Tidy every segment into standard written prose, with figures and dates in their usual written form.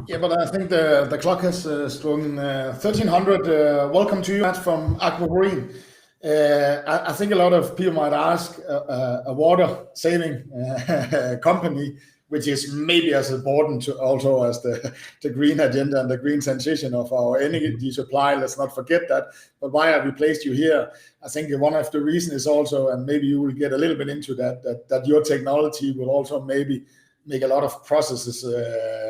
Yeah, but I think the clock has struck 1300. Welcome to you, Matt, from Aquaporin. I think a lot of people might ask a water-saving company, which is maybe as important to also as the green agenda and the green transition of our energy supply. Let's not forget that. But why have we placed you here? I think one of the reasons is also, and maybe you will get a little bit into that your technology will also maybe make a lot of processes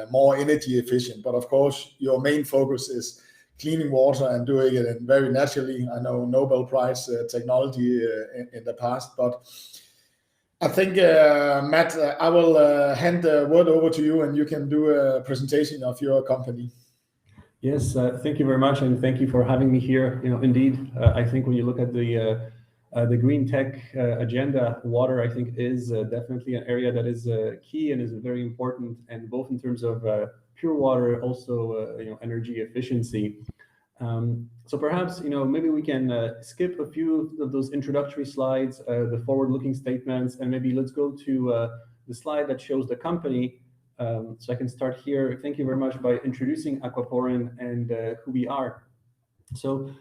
more energy efficient. But of course, your main focus is cleaning water and doing it very naturally. I know Nobel Prize technology in the past, but I think, Matt, I will hand the word over to you and you can do a presentation of your company. Yes, thank you very much, and thank you for having me here. Indeed, I think when you look at the Greentech agenda, water, I think, is definitely an area that is key and is very important, and both in terms of pure water, also energy efficiency. So perhaps maybe we can skip a few of those introductory slides, the forward-looking statements, and maybe let's go to the slide that shows the company. So I can start here. Thank you very much by introducing Aquaporin and who we are. So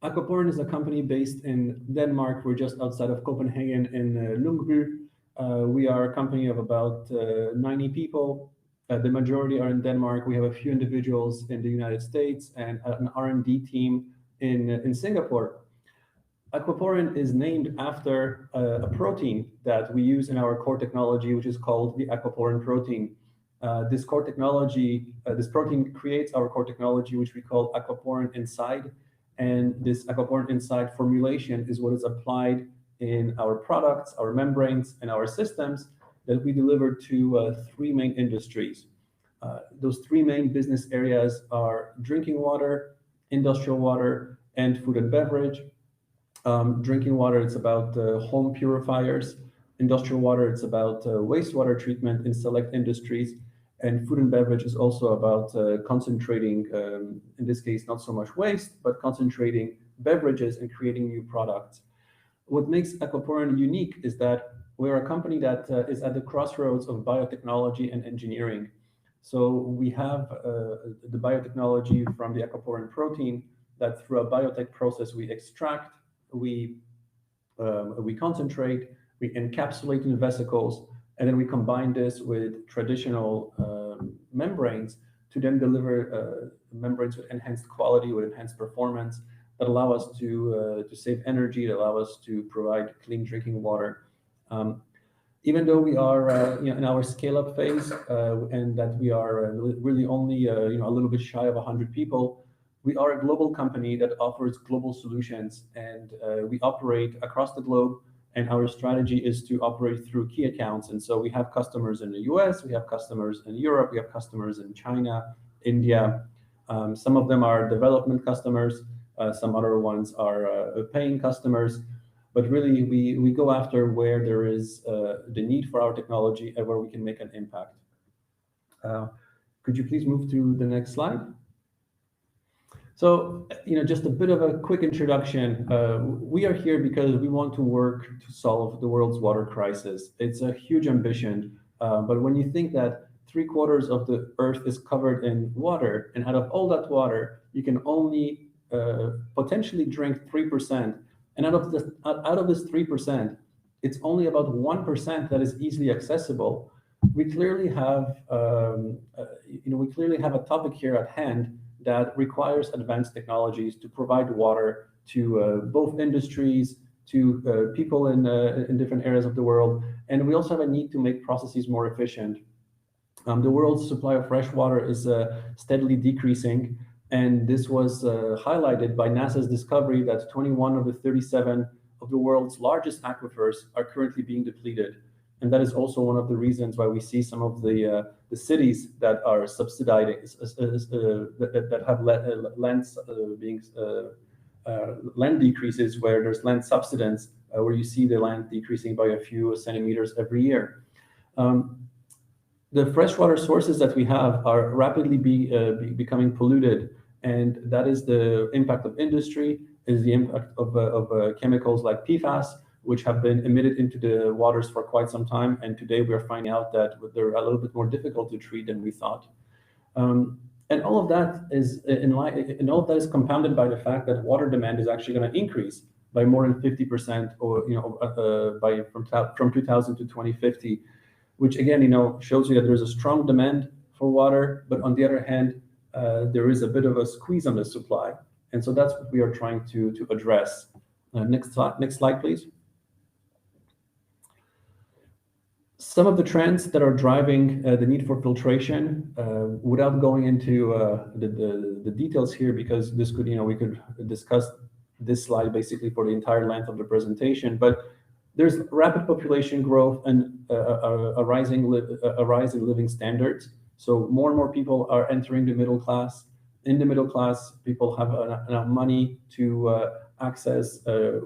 Aquaporin is a company based in Denmark. We're just outside of Copenhagen in Lyngby. We are a company of about 90 people. The majority are in Denmark. We have a few individuals in the United States and an R&D team in Singapore. Aquaporin is named after a protein that we use in our core technology, which is called the Aquaporin protein. This core technology, this protein creates our core technology, which we call Aquaporin Inside. And this Aquaporin Inside formulation is what is applied in our products, our membranes, and our systems that we deliver to three main industries. Those three main business areas are drinking water, industrial water, and food and beverage. Drinking water, it's about home purifiers. Industrial water, it's about wastewater treatment in select industries. And food and beverage is also about concentrating, in this case, not so much waste, but concentrating beverages and creating new products. What makes Aquaporin unique is that we're a company that is at the crossroads of biotechnology and engineering. So we have the biotechnology from the Aquaporin protein that through a biotech process we extract, we concentrate, we encapsulate in vesicles, and then we combine this with traditional membranes to then deliver membranes with enhanced quality, with enhanced performance that allow us to save energy, that allow us to provide clean drinking water. Even though we are in our scale-up phase and that we are really only a little bit shy of 100 people, we are a global company that offers global solutions, and we operate across the globe. And our strategy is to operate through key accounts. And so we have customers in the US, we have customers in Europe, we have customers in China, India. Some of them are development customers, some other ones are paying customers. But really, we go after where there is the need for our technology and where we can make an impact. Could you please move to the next slide? So, just a bit of a quick introduction. We are here because we want to work to solve the world's water crisis. It's a huge ambition, but when you think that 3/4 of the earth is covered in water, and out of all that water, you can only potentially drink 3%, and out of this 3%, it's only about 1% that is easily accessible. We clearly have a topic here at hand that requires advanced technologies to provide water to both industries, to people in different areas of the world. And we also have a need to make processes more efficient. The world's supply of fresh water is steadily decreasing. And this was highlighted by NASA's discovery that 21 of the 37 of the world's largest aquifers are currently being depleted. And that is also one of the reasons why we see some of the cities that are subsidizing, that have land decreases, where there's land subsidence, where you see the land decreasing by a few centimeters every year. The freshwater sources that we have are rapidly becoming polluted, and that is the impact of industry, is the impact of chemicals like PFAS, which have been emitted into the waters for quite some time. And today we are finding out that they're a little bit more difficult to treat than we thought. And all of that is compounded by the fact that water demand is actually going to increase by more than 50%, or from 2000 to 2050, which again shows you that there's a strong demand for water, but on the other hand, there is a bit of a squeeze on the supply, and so that's what we are trying to address. Next slide, please. Some of the trends that are driving the need for filtration, without going into the details here, because this could, we could discuss this slide basically for the entire length of the presentation, but there's rapid population growth and a rise in living standards. So more and more people are entering the middle class. In the middle class, people have enough money to access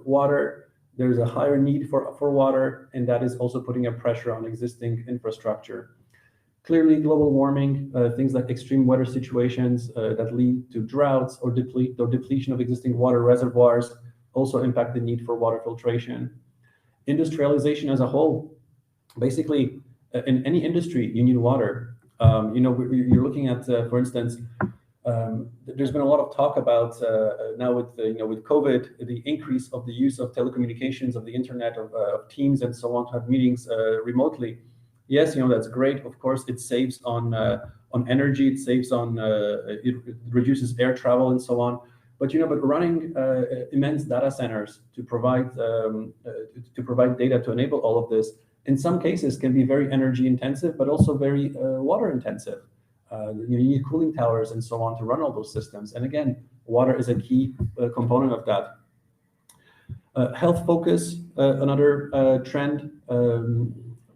water. There's a higher need for water, and that is also putting a pressure on existing infrastructure. Clearly, global warming, things like extreme weather situations that lead to droughts or depletion of existing water reservoirs also impact the need for water filtration. Industrialization as a whole, basically, in any industry, you need water. You're looking at, for instance, there's been a lot of talk about now with COVID, the increase of the use of telecommunications, of the internet, of Teams, and so on, to have meetings remotely. Yes, that's great. Of course, it saves on energy, it saves on it reduces air travel and so on. But running immense data centers to provide data to enable all of this, in some cases, can be very energy intensive, but also very water intensive. You need cooling towers and so on to run all those systems. And again, water is a key component of that. Health focus, another trend.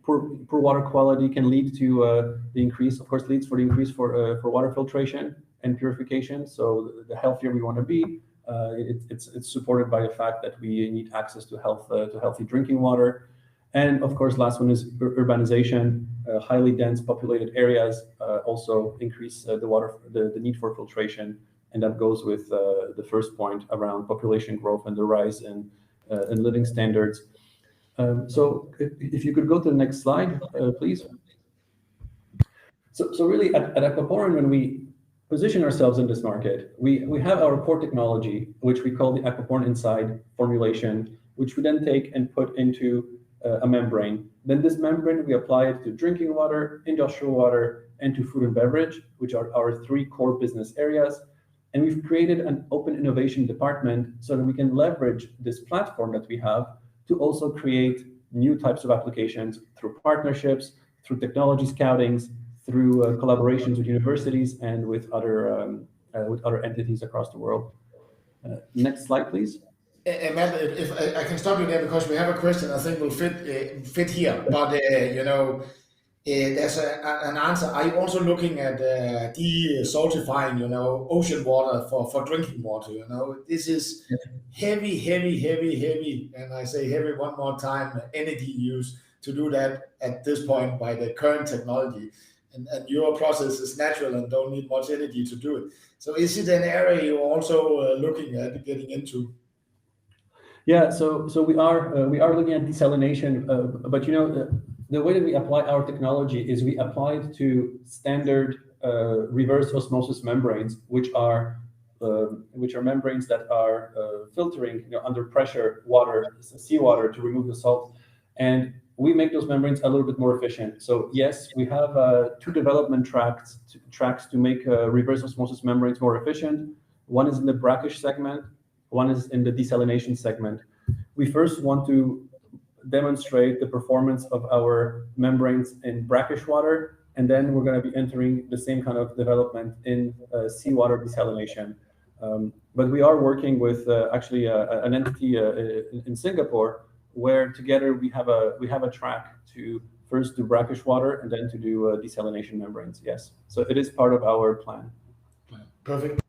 Poor water quality can lead to the increase, of course, leads for the increase for water filtration and purification. So the healthier we want to be, it's supported by the fact that we need access to healthy drinking water. And of course, last one is urbanization. Highly dense populated areas also increase the need for filtration, and that goes with the first point around population growth and the rise in living standards. So if you could go to the next slide, please. So really at Aquaporin, when we position ourselves in this market, we have our core technology, which we call the Aquaporin Inside formulation, which we then take and put into a membrane. Then this membrane, we apply it to drinking water, industrial water, and to food and beverage, which are our three core business areas. And we've created an open innovation department so that we can leverage this platform that we have to also create new types of applications through partnerships, through technology scoutings, through collaborations with universities and with other entities across the world. Next slide, please. And Matt, if I can stop you there, because we have a question I think will fit here. But there's an answer. Are you also looking at desaltifying, ocean water for drinking water? This is heavy, and I say heavy one more time, energy use to do that at this point by the current technology. And your process is natural and don't need much energy to do it. So is it an area you're also looking at getting into? Yeah, so we are looking at desalination, but the way that we apply our technology is we apply it to standard reverse osmosis membranes, which are membranes that are filtering under pressure seawater to remove the salt, and we make those membranes a little bit more efficient. So yes, we have two development tracks to make reverse osmosis membranes more efficient. One is in the brackish segment, one is in the desalination segment. We first want to demonstrate the performance of our membranes in brackish water, and then we're going to be entering the same kind of development in seawater desalination. But we are working with actually an entity in Singapore, where together we have a track to first do brackish water and then to do desalination membranes. Yes, so it is part of our plan. Perfect.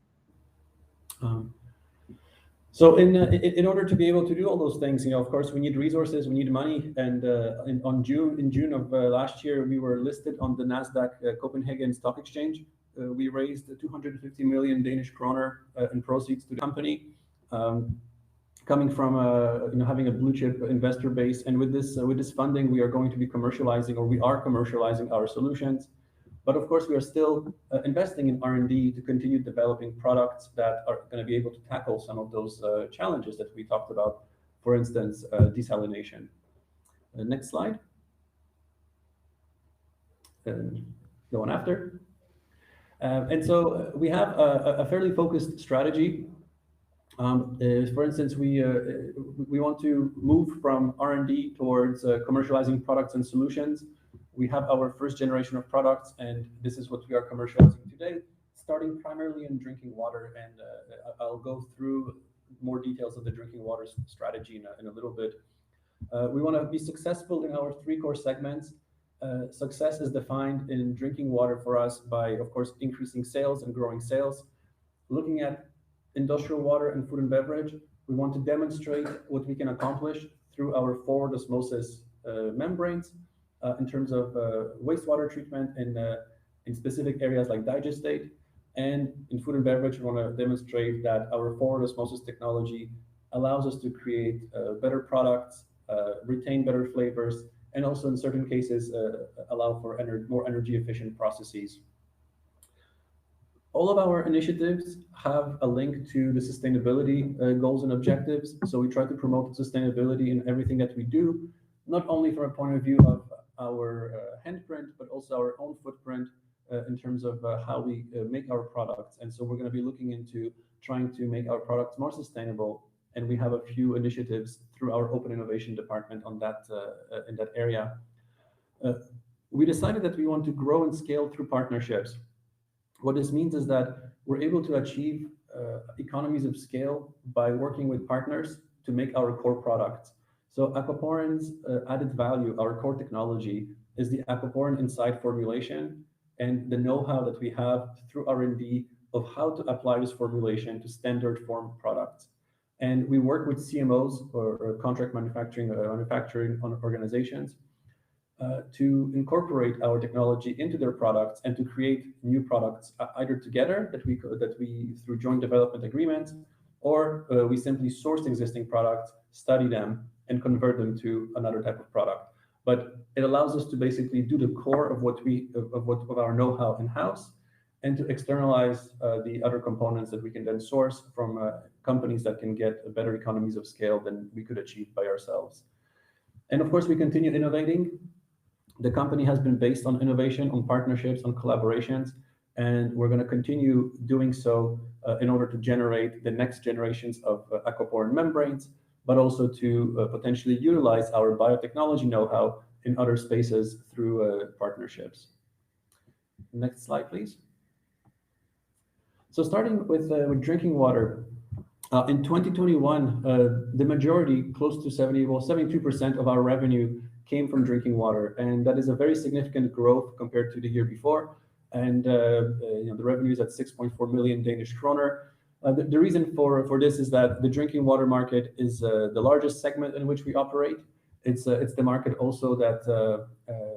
So in order to be able to do all those things, of course, we need resources, we need money. And in June of last year, we were listed on the Nasdaq Copenhagen Stock Exchange. We raised 250 million Danish kroner in proceeds to the company, coming from having a blue chip investor base. And with this funding, we are going to be commercializing our solutions. But of course, we are still investing in R&D to continue developing products that are going to be able to tackle some of those challenges that we talked about, for instance, desalination. Next slide. Go on after. And so we have a fairly focused strategy. For instance, we want to move from R&D towards commercializing products and solutions. We have our first generation of products, and this is what we are commercializing today, starting primarily in drinking water. And I'll go through more details of the drinking water strategy in a little bit. We want to be successful in our three core segments. Success is defined in drinking water for us by, of course, increasing sales and growing sales. Looking at industrial water and food and beverage, we want to demonstrate what we can accomplish through our forward osmosis membranes in terms of wastewater treatment in specific areas like digestate. And in food and beverage, we want to demonstrate that our forward osmosis technology allows us to create better products, retain better flavors, and also in certain cases allow for more energy efficient processes. All of our initiatives have a link to the sustainability goals and objectives. So we try to promote sustainability in everything that we do, not only from a point of view of our handprint, but also our own footprint in terms of how we make our products. And so we're going to be looking into trying to make our products more sustainable. And we have a few initiatives through our open innovation department on that in that area. We decided that we want to grow and scale through partnerships. What this means is that we're able to achieve economies of scale by working with partners to make our core products. So Aquaporin's added value, our core technology, is the Aquaporin inside formulation and the know-how that we have through R&D of how to apply this formulation to standard form products. And we work with CMOs or contract manufacturing organizations to incorporate our technology into their products and to create new products either together that we through joint development agreements, or we simply source existing products, study them, and convert them to another type of product. But it allows us to basically do the core of our know-how in-house, and to externalize the other components that we can then source from companies that can get better economies of scale than we could achieve by ourselves. And of course, we continue innovating. The company has been based on innovation, on partnerships, on collaborations, and we're going to continue doing so in order to generate the next generations of Aquaporin membranes, but also to potentially utilize our biotechnology know-how in other spaces through partnerships. Next slide, please. So starting with drinking water, in 2021, the majority, close to 72% of our revenue came from drinking water, and that is a very significant growth compared to the year before. And the revenue is at 6.4 million Danish kroner. The reason for this is that the drinking water market is the largest segment in which we operate. It's the market also that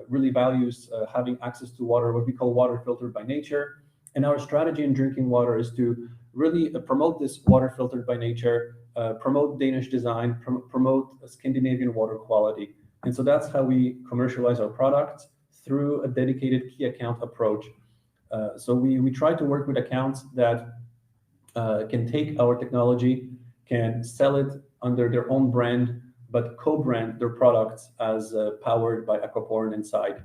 really values having access to water, what we call water filtered by nature. And our strategy in drinking water is to really promote this water filtered by nature, promote Danish design, promote Scandinavian water quality. And so that's how we commercialize our products, through a dedicated key account approach. So we try to work with accounts that can take our technology, can sell it under their own brand, but co-brand their products as powered by Aquaporin inside.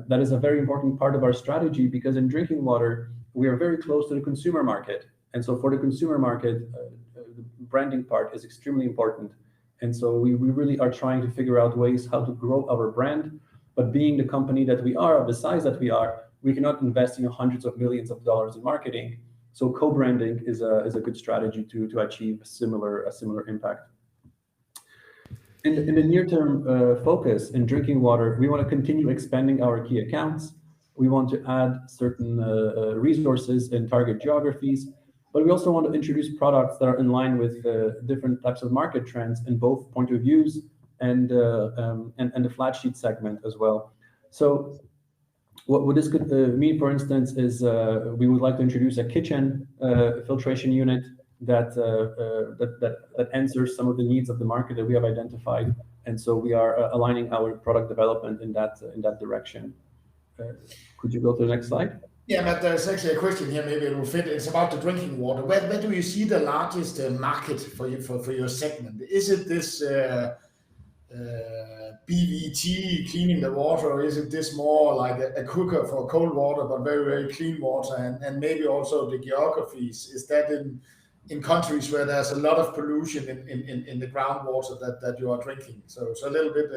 That is a very important part of our strategy, because in drinking water, we are very close to the consumer market. And so for the consumer market, the branding part is extremely important. And so we really are trying to figure out ways how to grow our brand. But being the company that we are, of the size that we are, we cannot invest hundreds of millions of dollars in marketing. So co-branding is a good strategy to achieve a similar impact. In the near-term focus in drinking water, we want to continue expanding our key accounts. We want to add certain resources in target geographies, but we also want to introduce products that are in line with different types of market trends in both point of views and the flat sheet segment as well. So what this could mean, for instance, is we would like to introduce a kitchen filtration unit that answers some of the needs of the market that we have identified, and so we are aligning our product development in that direction. Could you go to the next slide? Yeah, but there's actually a question here, maybe it will fit. It's about the drinking water. Where do you see the largest market for your segment? Is it this BVT, cleaning the water, or is it this more like a cooker for cold water, but very, very clean water? And maybe also the geographies. Is that in countries where there's a lot of pollution in the groundwater that you are drinking? So a little bit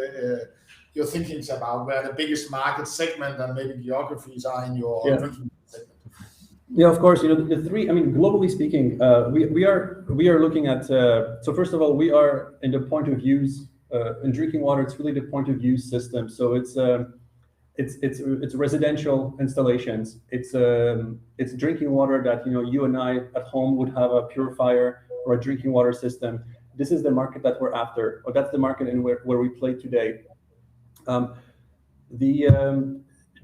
your thinkings about where the biggest market segment and maybe geographies are in your drinking segment. Yeah, of course. The three. I mean, globally speaking, we are looking at. So first of all, we are in the point of use in drinking water. It's really the point of use system. So it's residential installations. It's drinking water that you and I at home would have a purifier or a drinking water system. This is the market that we're after, or that's the market in where we play today.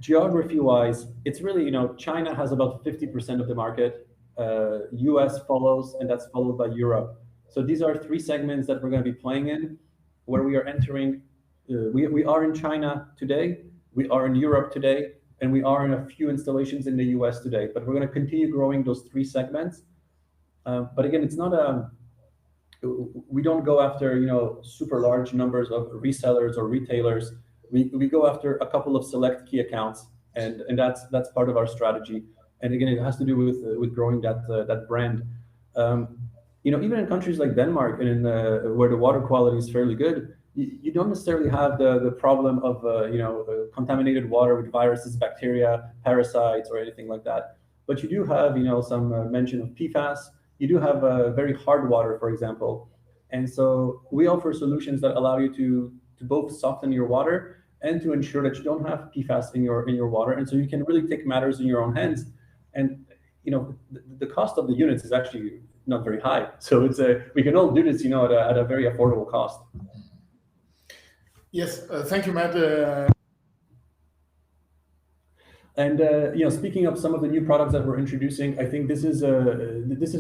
Geography-wise, it's really, China has about 50% of the market. US follows, and that's followed by Europe. So these are three segments that we're going to be playing in, where we are entering. We are in China today, we are in Europe today, and we are in a few installations in the US today. But we're going to continue growing those three segments. But again, it's not we don't go after super large numbers of resellers or retailers. We go after a couple of select key accounts, and that's part of our strategy. And again, it has to do with growing that brand. Even in countries like Denmark and where the water quality is fairly good, you don't necessarily have the problem of contaminated water with viruses, bacteria, parasites, or anything like that. But you do have some mention of PFAS. You do have very hard water, for example. And so we offer solutions that allow you to both soften your water and to ensure that you don't have PFAS in your water. And so you can really take matters in your own hands. And the cost of the units is actually not very high. So we can all do this at a very affordable cost. Yes, thank you, Matt. And speaking of some of the new products that we're introducing, I think this is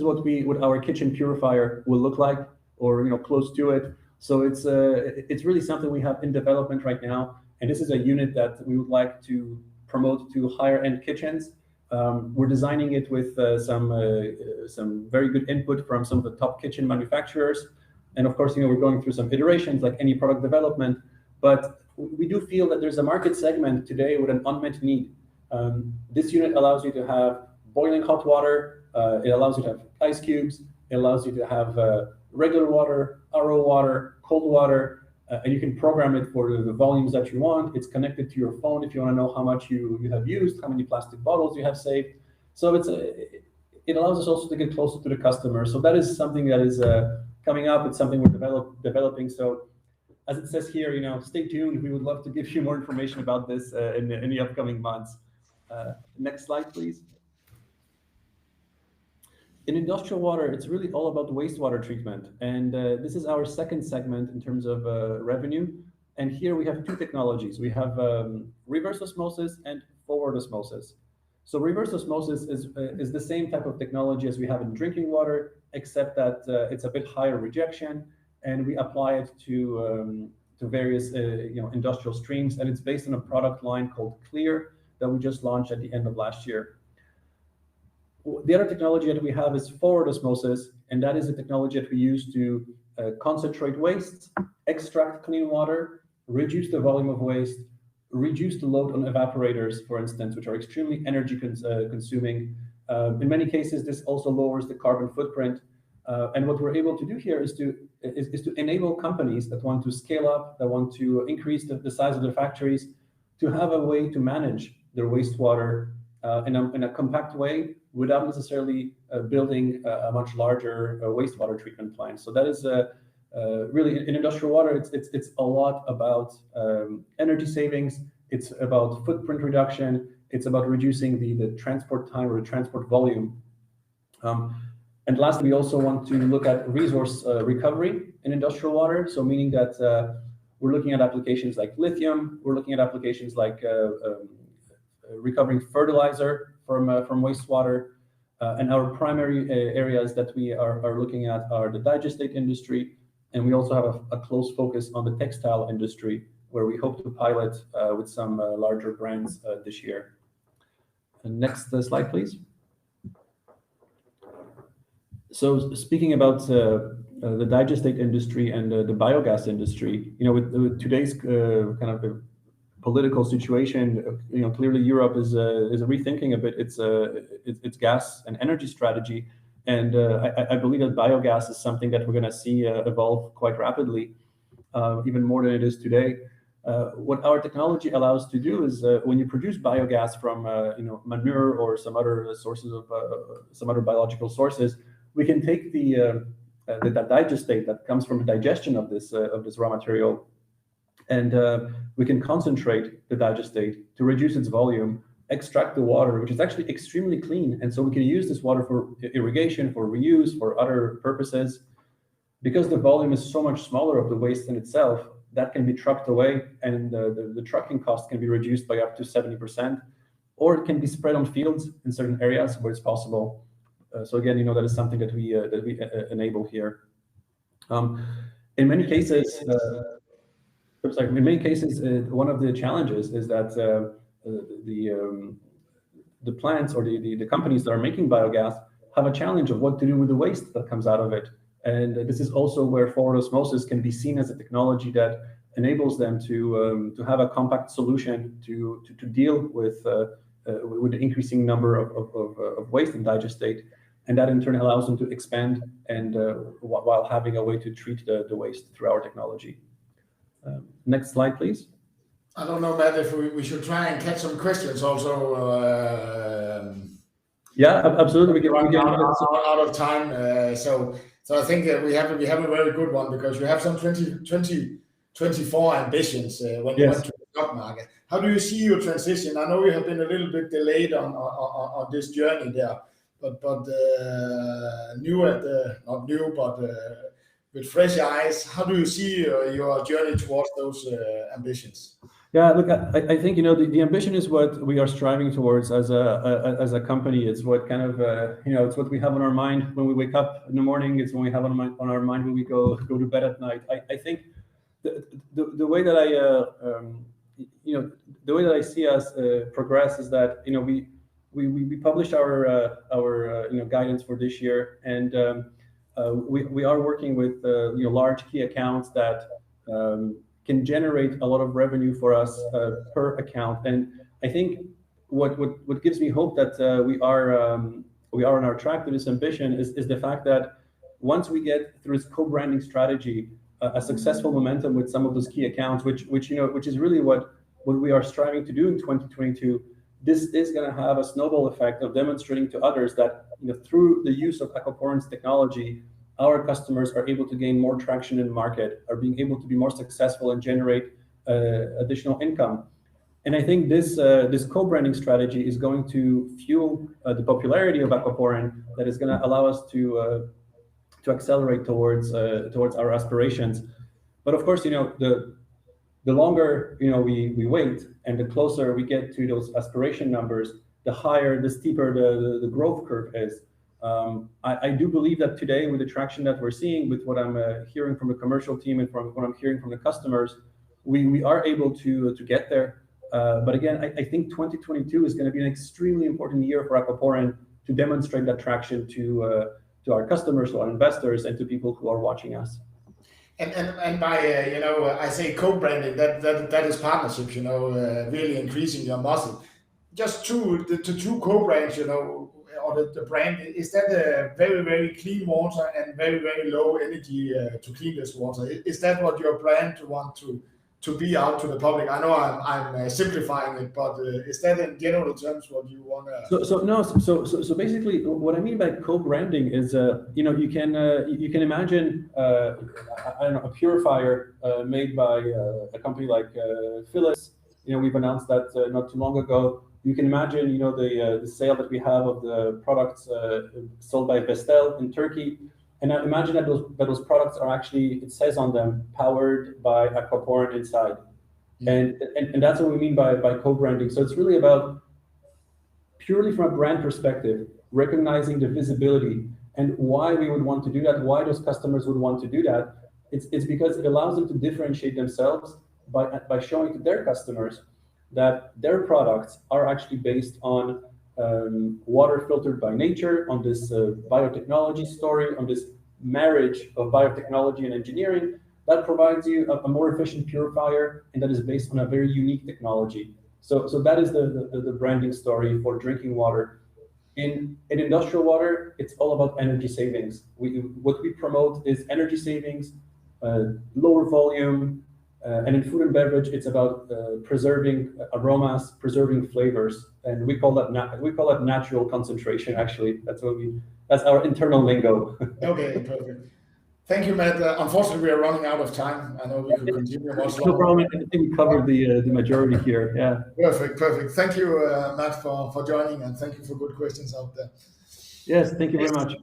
what our kitchen purifier will look like, or close to it. So it's really something we have in development right now, and this is a unit that we would like to promote to higher end kitchens. We're designing it with some very good input from some of the top kitchen manufacturers, and of course we're going through some iterations like any product development. But we do feel that there's a market segment today with an unmet need. This unit allows you to have boiling hot water. It allows you to have ice cubes. It allows you to have regular water, RO water, cold water, and you can program it for the volumes that you want. It's connected to your phone if you want to know how much you have used, how many plastic bottles you have saved. So it allows us also to get closer to the customer. So that is something that is coming up. It's something we're developing. So as it says here, stay tuned. We would love to give you more information about this in the upcoming months. Next slide, please. In industrial water, it's really all about wastewater treatment. And this is our second segment in terms of revenue. And here we have two technologies. We have reverse osmosis and forward osmosis. So reverse osmosis is the same type of technology as we have in drinking water, except that it's a bit higher rejection, and we apply it to various industrial streams. And it's based on a product line called Clear that we just launched at the end of last year. The other technology that we have is forward osmosis, and that is the technology that we use to concentrate waste, extract clean water, reduce the volume of waste, reduce the load on evaporators, for instance, which are extremely energy consuming. In many cases, this also lowers the carbon footprint. And what we're able to do here is to enable companies that want to scale up, that want to increase the size of their factories, to have a way to manage their wastewater in a compact way without necessarily building a much larger wastewater treatment plant. So that is really in industrial water. It's a lot about energy savings. It's about footprint reduction. It's about reducing the transport time or the transport volume. And lastly, we also want to look at resource recovery in industrial water. So meaning that we're looking at applications like lithium. We're looking at applications like recovering fertilizer from wastewater. And our primary areas that we are looking at are the digestate industry. And we also have a close focus on the textile industry, where we hope to pilot with some larger brands this year. Next slide, please. So speaking about the digestate industry and the biogas industry, with today's kind of political situation, clearly Europe is rethinking a bit its gas and energy strategy, and I believe that biogas is something that we're going to see evolve quite rapidly, even more than it is today. What our technology allows to do is when you produce biogas from manure or some other sources of some other biological sources, we can take the digestate that comes from the digestion of this raw material, and we can concentrate the digestate to reduce its volume, extract the water, which is actually extremely clean, and so we can use this water for irrigation, for reuse, for other purposes. Because the volume is so much smaller of the waste in itself, that can be trucked away, and the trucking cost can be reduced by up to 70%, or it can be spread on fields in certain areas where it's possible. So again, that is something that we enable here. In many cases, one of the challenges is that the plants or the companies that are making biogas have a challenge of what to do with the waste that comes out of it. And this is also where forward osmosis can be seen as a technology that enables them to have a compact solution to deal with the increasing number of waste in digestate, and that in turn allows them to expand and while having a way to treat the waste through our technology. Next slide, please. I don't know, Matt, if we should try and catch some questions also. Yeah, absolutely. We get out of time. So I think we have a very good one, because you have some 2024 ambitions when you went to the stock market. How do you see your transition? I know you have been a little bit delayed on this journey there, but not new, but with fresh eyes, how do you see your journey towards those ambitions? Yeah, look, I think the ambition is what we are striving towards as a company. It's what kind of it's what we have on our mind when we wake up in the morning. It's when we have on our mind when we go to bed at night. I think the way that I see us progress is that we published our guidance for this year, and we are working with large key accounts that can generate a lot of revenue for us per account. And I think what gives me hope that we are on our track to this ambition is the fact that once we get through this co-branding strategy, a successful momentum with some of those key accounts, which is really what we are striving to do in 2022. This is going to have a snowball effect of demonstrating to others that through the use of Aquaporin's technology, our customers are able to gain more traction in the market, are being able to be more successful and generate additional income. And I think this co-branding strategy is going to fuel the popularity of Aquaporin, that is going to allow us to accelerate towards our aspirations. But of course, the longer we wait and the closer we get to those aspiration numbers, the steeper the growth curve is. I do believe that today, with the traction that we're seeing, with what I'm hearing from the commercial team and from what I'm hearing from the customers, we are able to get there. But again, I think 2022 is going to be an extremely important year for Aquaporin to demonstrate that traction to our customers, to our investors, and to people who are watching us. And by I say co-branding, that is partnerships, really increasing your muscle. Just the two co-brands, or the brand, is that a very, very clean water and very, very low energy to clean this water? Is that what your brand want to be out to the public? I know I'm simplifying it, but is that in general terms what you want to? So basically, what I mean by co-branding is you can imagine a purifier made by a company like Philips. We've announced that not too long ago. You can imagine the sale that we have of the products sold by Vestel in Turkey. And I imagine that those products are actually, it says on them, powered by Aquaporin inside. And that's what we mean by co-branding. So it's really about, purely from a brand perspective, recognizing the visibility and why we would want to do that, why those customers would want to do that. It's because it allows them to differentiate themselves by showing to their customers that their products are actually based on water filtered by nature, on this biotechnology story, on this marriage of biotechnology and engineering that provides you a more efficient purifier, and that is based on a very unique technology. So that is the branding story for drinking water. In industrial water, it's all about energy savings. What we promote is energy savings, lower volume, and in food and beverage, it's about preserving aromas, preserving flavors, and we call that natural concentration. Actually, that's our internal lingo. Okay, perfect. Thank you, Matt. Unfortunately, we are running out of time. I know we could continue much longer. No problem. I think we covered the majority here. Yeah. Perfect. Thank you, Matt, for joining, and thank you for good questions out there. Yes, thank you very much.